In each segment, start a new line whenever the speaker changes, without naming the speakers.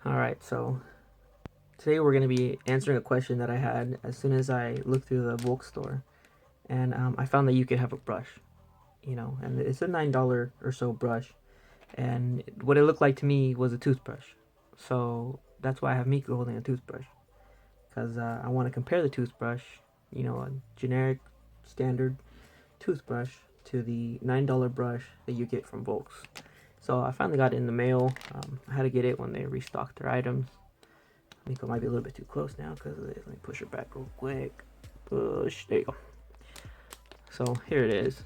Alright, so today we're going to be answering a question that I had as soon as I looked through the Volk store. And I found that you could have a brush, and it's a $9 or so brush. And what it looked like to me was a toothbrush. So that's why I have Miko holding a toothbrush. Because I want to compare the toothbrush, a generic standard toothbrush, to the $9 brush that you get from Volks. So I finally got it in the mail. I had to get it when they restocked their items. Miko might be a little bit too close now because let me push her back real quick. Push. There you go. So here it is.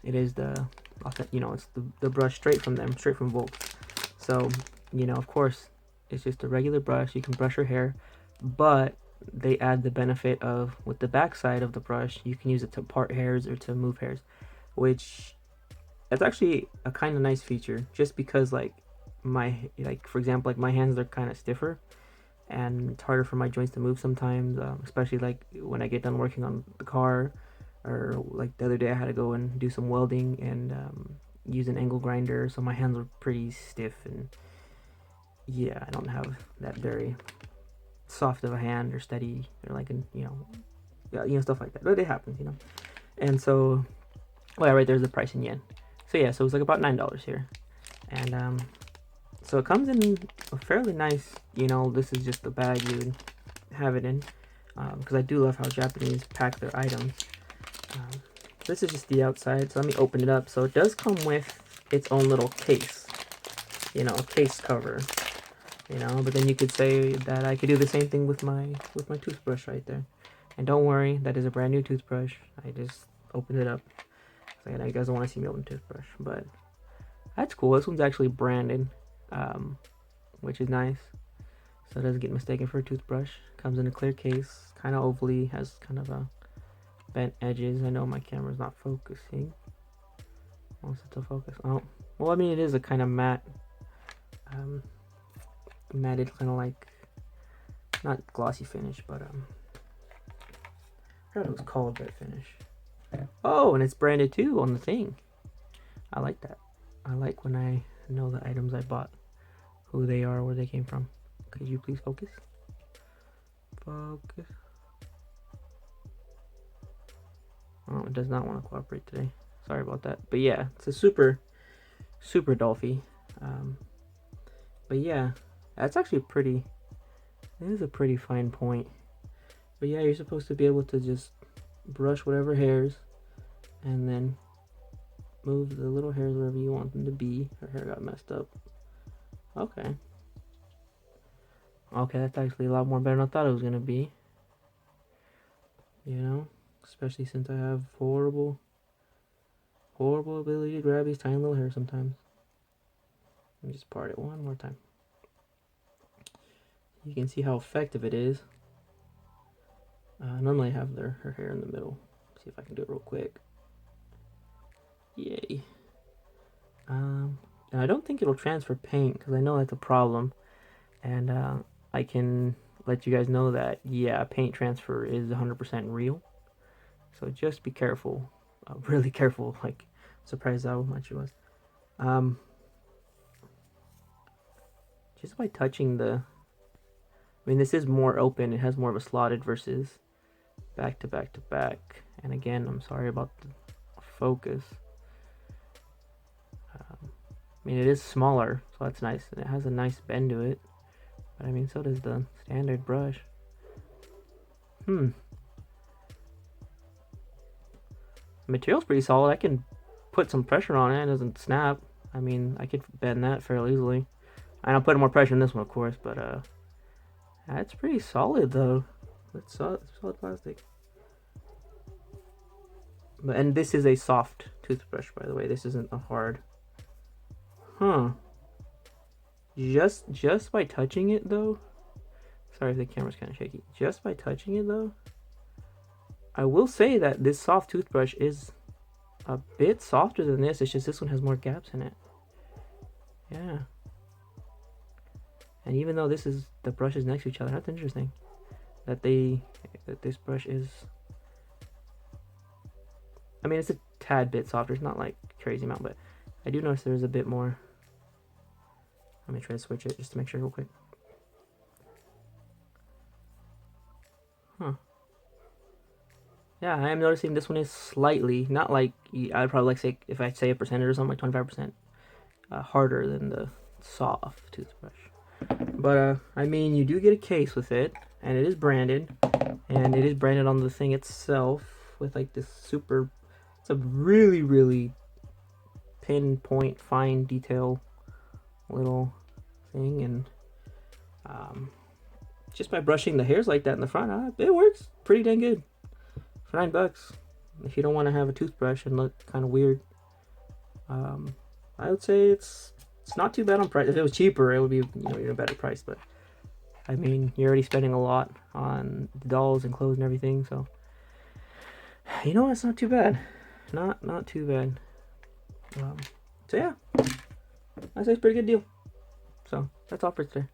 It is it's the brush straight from them, straight from Volk. So, of course, it's just a regular brush. You can brush your hair, but they add the benefit of, with the back side of the brush, you can use it to part hairs or to move hairs, which that's actually a kind of nice feature. Just because, for example, my hands are kind of stiffer, and it's harder for my joints to move sometimes, especially like when I get done working on the car, or like the other day I had to go and do some welding and use an angle grinder, so my hands were pretty stiff, and yeah, I don't have that very soft of a hand or steady, or stuff like that. But it happens, And so, well, yeah, right there's the price in yen. So yeah, so it's like about $9 here, and so it comes in a fairly nice, this is just the bag you would have it in, because I do love how Japanese pack their items. This is just the outside, so let me open it up. So it does come with its own little case, case cover, but then you could say that I could do the same thing with my toothbrush right there. And don't worry, that is a brand new toothbrush. I just opened it up. So I know you guys don't want to see me open a toothbrush, but that's cool. This one's actually branded, which is nice. So it doesn't get mistaken for a toothbrush. Comes in a clear case, kind of ovally, has kind of a bent edges. I know my camera's not focusing. Wants it to focus. Oh, well, I mean, it is a kind of matte, matted, kind of like, not glossy finish, but I forgot it was called, that finish. Oh, and it's branded too on the thing. I like that. I like when I know the items I bought, who they are, where they came from. Could you please focus? Focus. Oh, it does not want to cooperate today. Sorry about that. But yeah, it's a super Dollfie. But yeah, that's actually pretty. It is a pretty fine point. But yeah, you're supposed to be able to just brush whatever hairs, and then move the little hairs wherever you want them to be. Her hair got messed up. Okay. Okay, that's actually a lot more better than I thought it was gonna be. Especially since I have horrible ability to grab these tiny little hairs sometimes. Let me just part it one more time. You can see how effective it is. Normally I have her hair in the middle. See if I can do it real quick. Yay. And I don't think it'll transfer paint, because I know that's a problem. And I can let you guys know that, yeah, paint transfer is 100% real. So just be careful. Really careful. Like, surprised how much it was. Just by touching this is more open. It has more of a slotted versus back to back to back. And again, I'm sorry about the focus. It is smaller, so that's nice, and it has a nice bend to it. But so does the standard brush. The material's pretty solid. I can put some pressure on it. It doesn't snap. I could bend that fairly easily. And I'll put more pressure on this one, of course, but that's pretty solid, though. It's solid plastic. And this is a soft toothbrush, by the way. This isn't a hard. Just by touching it, though. Sorry if the camera's kind of shaky. Just by touching it, though, I will say that this soft toothbrush is a bit softer than this. It's just this one has more gaps in it. Yeah. And even though the brush is next to each other, that's interesting. That this brush is. It's a tad bit softer. It's not like crazy amount, but I do notice there's a bit more Let me try to switch it just to make sure real quick. Huh. Yeah, I am noticing this one is slightly, not like, I'd probably like say, if I say a percentage or something, like 25% harder than the soft toothbrush. But, I mean, you do get a case with it, and it is branded, on the thing itself with like this super, it's a really, really pinpoint, fine detail little thing, and just by brushing the hairs like that in the front, it works pretty dang good for $9. If you don't want to have a toothbrush and look kind of weird, I would say it's not too bad on price. If it was cheaper, it would be even a better price. But I mean, you're already spending a lot on the dolls and clothes and everything, so it's not too bad. Not too bad. So yeah, I say it's a pretty good deal. So that's all for today.